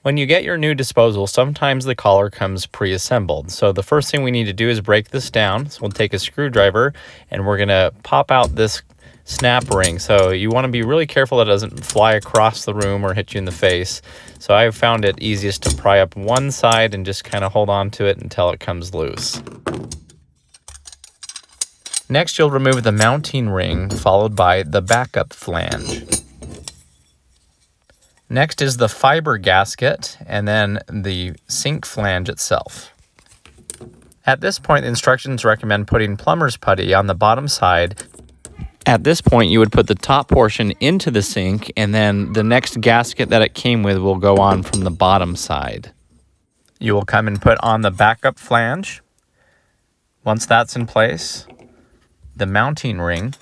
When you get your new disposal, sometimes the collar comes pre-assembled. So the first thing we need to do is break this down. So we'll take a screwdriver and we're gonna pop out this snap ring. So you wanna be really careful that it doesn't fly across the room or hit you in the face. So I've found it easiest to pry up one side and just kind of hold on to it until it comes loose. Next, you'll remove the mounting ring, followed by the backup flange. Next is the fiber gasket, and then the sink flange itself. At this point, the instructions recommend putting plumber's putty on the bottom side. At this point, you would put the top portion into the sink, and then the next gasket that it came with will go on from the bottom side. You will come and put on the backup flange. Once that's in place, the mounting ring.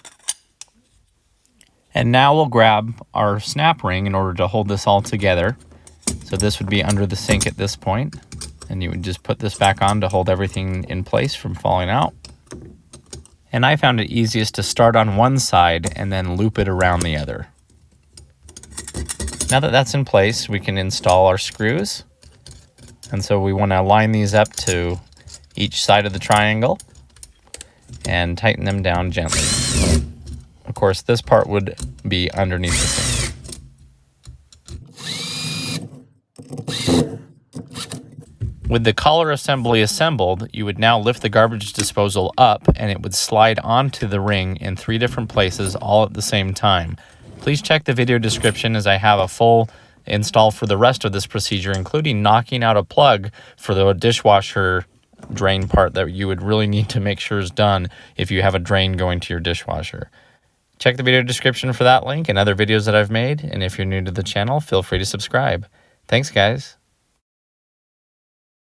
And now we'll grab our snap ring in order to hold this all together. So this would be under the sink at this point. And you would just put this back on to hold everything in place from falling out. And I found it easiest to start on one side and then loop it around the other. Now that that's in place, we can install our screws. And so we want to line these up to each side of the triangle and tighten them down gently. Of course, this part would be underneath the sink. With the collar assembly assembled, you would now lift the garbage disposal up and it would slide onto the ring in 3 different places all at the same time. Please check the video description as I have a full install for the rest of this procedure, including knocking out a plug for the dishwasher drain part that you would really need to make sure is done if you have a drain going to your dishwasher. Check the video description for that link and other videos that I've made, and if you're new to the channel, feel free to subscribe. Thanks, guys.